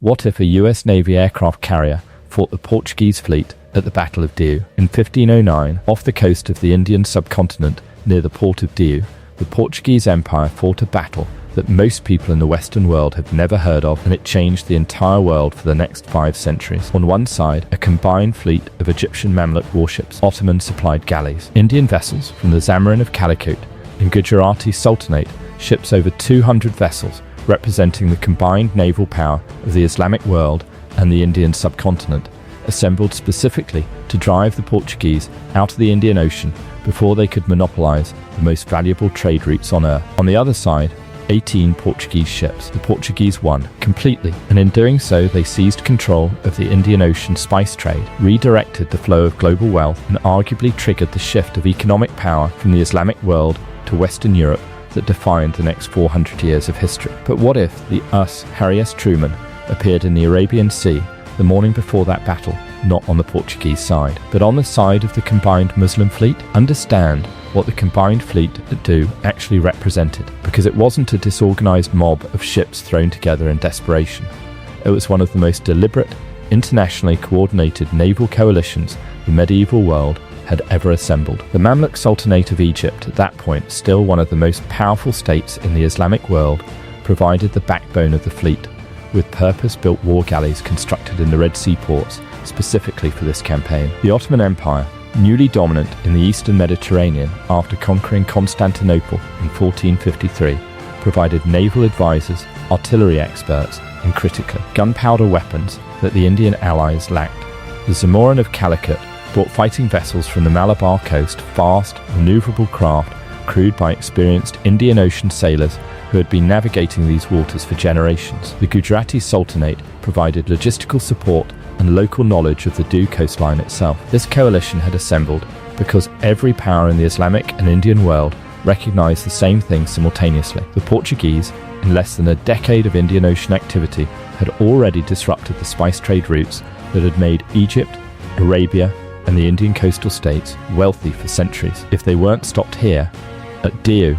What if a US Navy aircraft carrier fought the Portuguese fleet at the Battle of Diu? In 1509, off the coast of the Indian subcontinent near the port of Diu, the Portuguese Empire fought a battle that most people in the Western world have never heard of, and it changed the entire world for the next 5 centuries. On one side, a combined fleet of Egyptian Mamluk warships, Ottoman-supplied galleys, Indian vessels from the Zamarin of Calicut, and Gujarati Sultanate, ships over 200 vessels, representing the combined naval power of the Islamic world and the Indian subcontinent, assembled specifically to drive the Portuguese out of the Indian Ocean before they could monopolize the most valuable trade routes on earth. On the other side, 18 Portuguese ships. The Portuguese won completely, and in doing so they seized control of the Indian Ocean spice trade, redirected the flow of global wealth, and arguably triggered the shift of economic power from the Islamic world to Western Europe that defined the next 400 years of history. But what if the Harry S. Truman appeared in the Arabian Sea the morning before that battle, not on the Portuguese side, but on the side of the combined Muslim fleet? Understand what the combined fleet at Diu actually represented, because it wasn't a disorganized mob of ships thrown together in desperation. It was one of the most deliberate, internationally coordinated naval coalitions the medieval world had ever assembled. The Mamluk Sultanate of Egypt, at that point still one of the most powerful states in the Islamic world, provided the backbone of the fleet, with purpose-built war galleys constructed in the Red Sea ports specifically for this campaign. The Ottoman Empire, newly dominant in the eastern Mediterranean after conquering Constantinople in 1453, provided naval advisors, artillery experts, and critically, gunpowder weapons that the Indian allies lacked. The Zamarin of Calicut brought fighting vessels from the Malabar coast, fast, maneuverable craft crewed by experienced Indian Ocean sailors who had been navigating these waters for generations. The Gujarati Sultanate provided logistical support and local knowledge of the Diu coastline itself. This coalition had assembled because every power in the Islamic and Indian world recognized the same thing simultaneously. The Portuguese, in less than a decade of Indian Ocean activity, had already disrupted the spice trade routes that had made Egypt, Arabia, and the Indian coastal states wealthy for centuries. If they weren't stopped here, at Diu,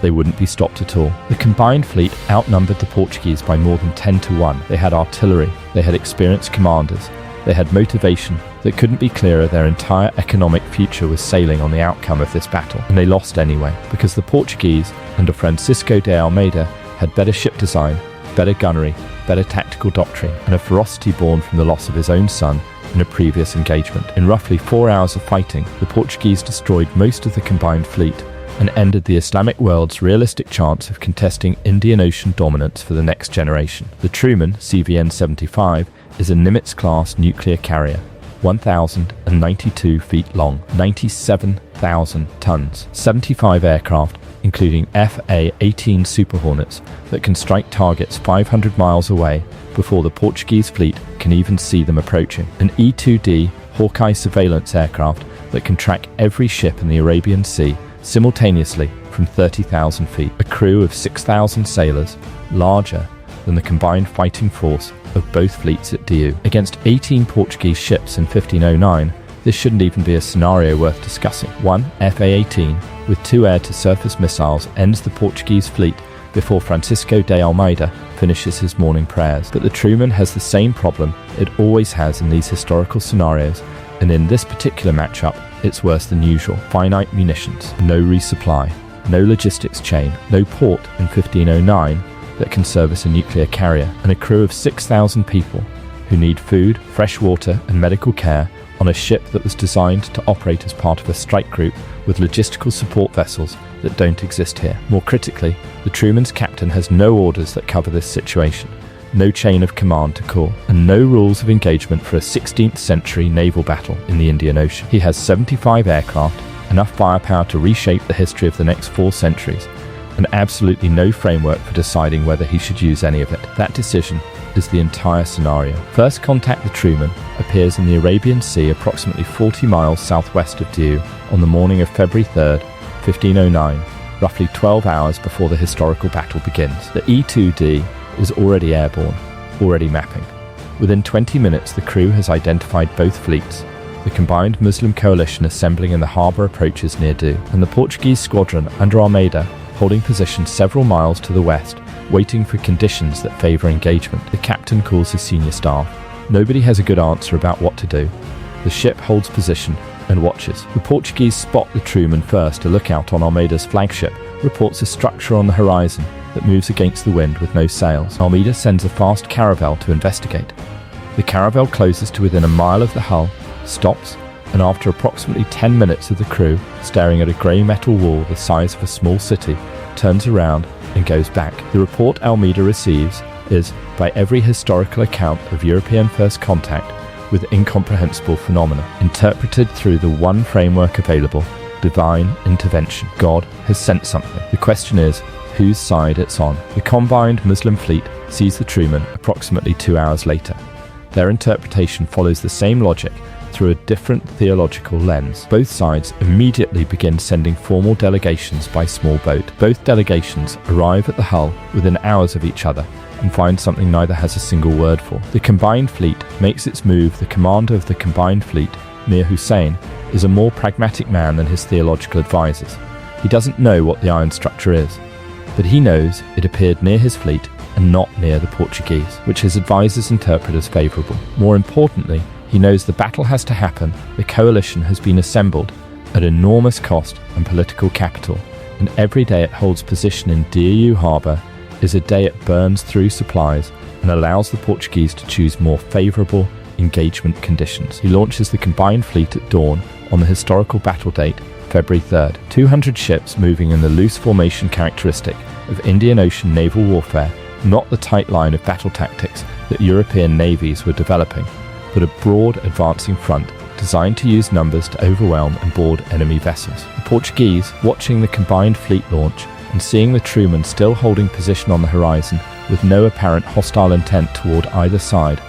they wouldn't be stopped at all. The combined fleet outnumbered the Portuguese by more than 10 to 1. They had artillery, they had experienced commanders, they had motivation that couldn't be clearer. Their entire economic future was sailing on the outcome of this battle, and they lost anyway, because the Portuguese, under Francisco de Almeida, had better ship design, better gunnery, better tactical doctrine, and a ferocity born from the loss of his own son in a previous engagement. In roughly 4 hours of fighting, the Portuguese destroyed most of the combined fleet and ended the Islamic world's realistic chance of contesting Indian Ocean dominance for the next generation. The Truman CVN-75 is a Nimitz-class nuclear carrier, 1,092 feet long, 97,000 tons, 75 aircraft, including FA-18 Super Hornets that can strike targets 500 miles away before the Portuguese fleet can even see them approaching. An E-2D Hawkeye surveillance aircraft that can track every ship in the Arabian Sea simultaneously from 30,000 feet. A crew of 6,000 sailors, larger than the combined fighting force of both fleets at Diu. Against 18 Portuguese ships in 1509, this shouldn't even be a scenario worth discussing. One FA-18 with 2 air-to-surface missiles ends the Portuguese fleet before Francisco de Almeida finishes his morning prayers. But the Truman has the same problem it always has in these historical scenarios, and in this particular matchup, it's worse than usual. Finite munitions, no resupply, no logistics chain, no port in 1509 that can service a nuclear carrier, and a crew of 6,000 people who need food, fresh water, and medical care on a ship that was designed to operate as part of a strike group with logistical support vessels that don't exist here. More critically, the Truman's captain has no orders that cover this situation, no chain of command to call, and no rules of engagement for a 16th century naval battle in the Indian Ocean. He has 75 aircraft, enough firepower to reshape the history of the next 4 centuries, and absolutely no framework for deciding whether he should use any of it. That decision is the entire scenario. First contact the Truman appears in the Arabian Sea approximately 40 miles southwest of Diu on the morning of February 3rd, 1509, roughly 12 hours before the historical battle begins. The E-2D is already airborne, already mapping. Within 20 minutes, the crew has identified both fleets, the combined Muslim coalition assembling in the harbour approaches near Diu, and the Portuguese squadron under Armada holding position several miles to the west waiting for conditions that favour engagement. The captain calls his senior staff. Nobody has a good answer about what to do. The ship holds position and watches. The Portuguese spot the crewman first. A lookout on Almeida's flagship reports a structure on the horizon that moves against the wind with no sails. Almeida sends a fast caravel to investigate. The caravel closes to within a mile of the hull, stops, and after approximately 10 minutes of the crew staring at a grey metal wall the size of a small city, turns around and goes back. The report Almeida receives is, by every historical account of European first contact with incomprehensible phenomena, interpreted through the one framework available: divine intervention. God has sent something. The question is, whose side it's on. The combined Muslim fleet sees the crewman approximately 2 hours later. Their interpretation follows the same logic through a different theological lens. Both sides immediately begin sending formal delegations by small boat. Both delegations arrive at the hull within hours of each other and find something neither has a single word for. The combined fleet makes its move. The commander of the combined fleet, Mir Hussein, is a more pragmatic man than his theological advisors. He doesn't know what the iron structure is, but he knows it appeared near his fleet and not near the Portuguese, which his advisors interpret as favourable. More importantly, he knows the battle has to happen. The coalition has been assembled at enormous cost and political capital, and every day it holds position in Diu harbour is a day it burns through supplies and allows the Portuguese to choose more favourable engagement conditions. He launches the combined fleet at dawn on the historical battle date, February 3rd. 200 ships moving in the loose formation characteristic of Indian Ocean naval warfare, not the tight line of battle tactics that European navies were developing, but a broad advancing front designed to use numbers to overwhelm and board enemy vessels. The Portuguese, watching the combined fleet launch and seeing the crewmen still holding position on the horizon with no apparent hostile intent toward either side,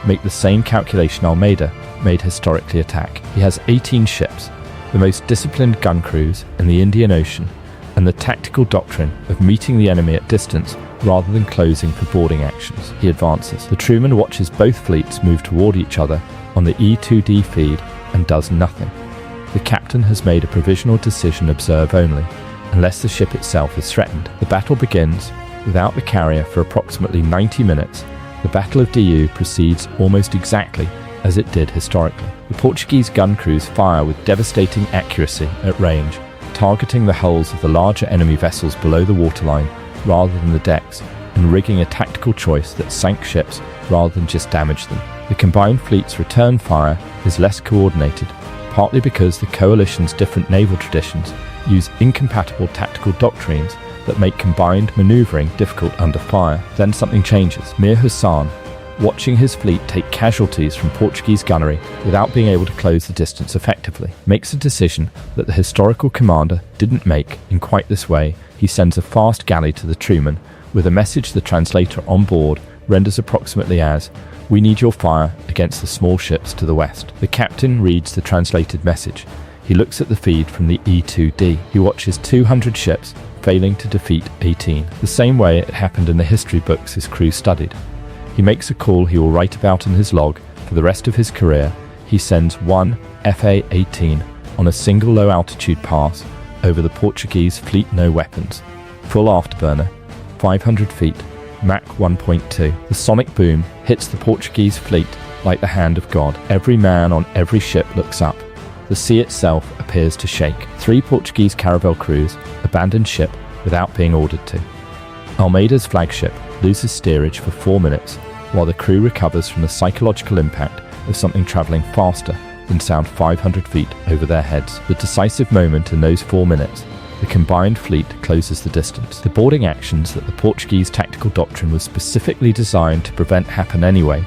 make the same calculation Almeida made historically attack. He has 18 ships, the most disciplined gun crews in the Indian Ocean, and the tactical doctrine of meeting the enemy at distance rather than closing for boarding actions. He advances. The crewman watches both fleets move toward each other on the E2D feed and does nothing. The captain has made a provisional decision: observe only, unless the ship itself is threatened. The battle begins without the carrier for approximately 90 minutes. The Battle of Diu proceeds almost exactly as it did historically. The Portuguese gun crews fire with devastating accuracy at range, targeting the hulls of the larger enemy vessels below the waterline rather than the decks, and rigging a tactical choice that sank ships rather than just damaged them. The combined fleet's return fire is less coordinated, partly because the coalition's different naval traditions use incompatible tactical doctrines that make combined maneuvering difficult under fire. Then something changes. Mir Hussein, watching his fleet take casualties from Portuguese gunnery without being able to close the distance effectively, makes a decision that the historical commander didn't make in quite this way. He sends a fast galley to the crewmen with a message the translator on board renders approximately as, "We need your fire against the small ships to the west." The captain reads the translated message. He looks at the feed from the E2D. He watches 200 ships failing to defeat 18, the same way it happened in the history books his crew studied. He makes a call he will write about in his log for the rest of his career. He sends one FA-18 on a single low-altitude pass over the Portuguese fleet. No weapons. Full afterburner, 500 feet, Mach 1.2. The sonic boom hits the Portuguese fleet like the hand of God. Every man on every ship looks up. The sea itself appears to shake. 3 Portuguese caravel crews abandon ship without being ordered to. Almeida's flagship loses steerage for 4 minutes, while the crew recovers from the psychological impact of something travelling faster than sound 500 feet over their heads. The decisive moment in those 4 minutes, the combined fleet closes the distance. The boarding actions that the Portuguese tactical doctrine was specifically designed to prevent happen anyway,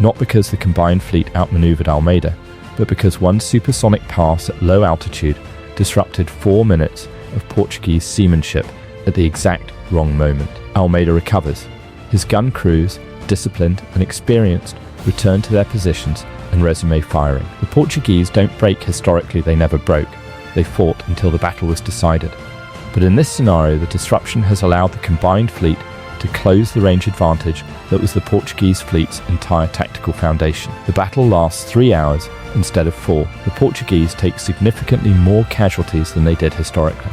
not because the combined fleet outmaneuvered Almeida, but because one supersonic pass at low altitude disrupted 4 minutes of Portuguese seamanship at the exact wrong moment. Almeida recovers. His gun crews, disciplined and experienced, return to their positions and resume firing. The Portuguese don't break historically, they never broke. They fought until the battle was decided. But in this scenario, the disruption has allowed the combined fleet to close the range advantage that was the Portuguese fleet's entire tactical foundation. The battle lasts 3 hours instead of 4. The Portuguese take significantly more casualties than they did historically.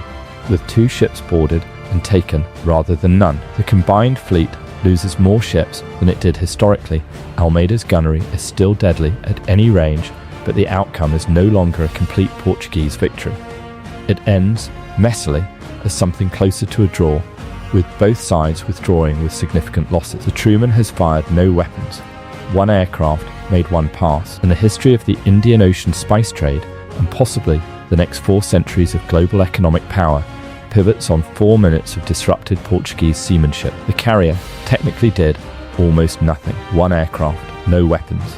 With 2 ships boarded and taken rather than none. The combined fleet loses more ships than it did historically. Almeida's gunnery is still deadly at any range, but the outcome is no longer a complete Portuguese victory. It ends, messily, as something closer to a draw, with both sides withdrawing with significant losses. The Truman has fired no weapons. One aircraft made one pass, and the history of the Indian Ocean spice trade, and possibly the next 4 centuries of global economic power, pivots on 4 minutes of disrupted Portuguese seamanship. The carrier technically did almost nothing. One aircraft, no weapons.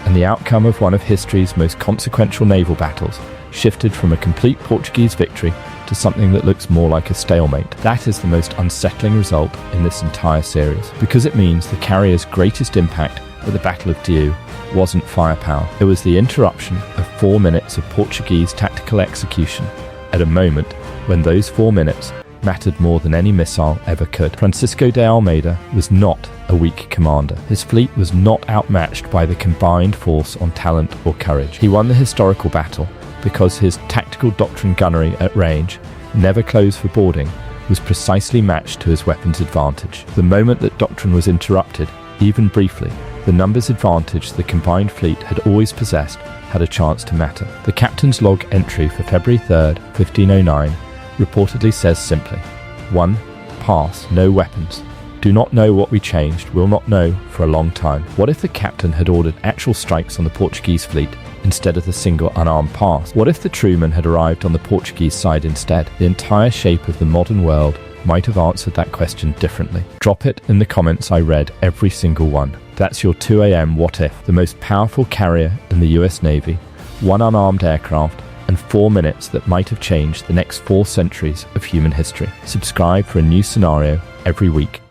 And the outcome of one of history's most consequential naval battles shifted from a complete Portuguese victory to something that looks more like a stalemate. That is the most unsettling result in this entire series, because it means the carrier's greatest impact at the Battle of Diu wasn't firepower. It was the interruption of 4 minutes of Portuguese tactical execution at a moment when those 4 minutes mattered more than any missile ever could. Francisco de Almeida was not a weak commander. His fleet was not outmatched by the combined force on talent or courage. He won the historical battle because his tactical doctrine gunnery at range, never closed for boarding, was precisely matched to his weapons advantage. The moment that doctrine was interrupted, even briefly, the numbers advantage the combined fleet had always possessed had a chance to matter. The captain's log entry for February 3rd, 1509, reportedly says simply, 1. Pass, no weapons. Do not know what we changed, will not know for a long time. What if the captain had ordered actual strikes on the Portuguese fleet instead of the single unarmed pass? What if the Truman had arrived on the Portuguese side instead? The entire shape of the modern world might have answered that question differently. Drop it in the comments. I read every single one. That's your 2 a.m. what if. The most powerful carrier in the US Navy, 1 unarmed aircraft, and 4 minutes that might have changed the next 4 centuries of human history. Subscribe for a new scenario every week.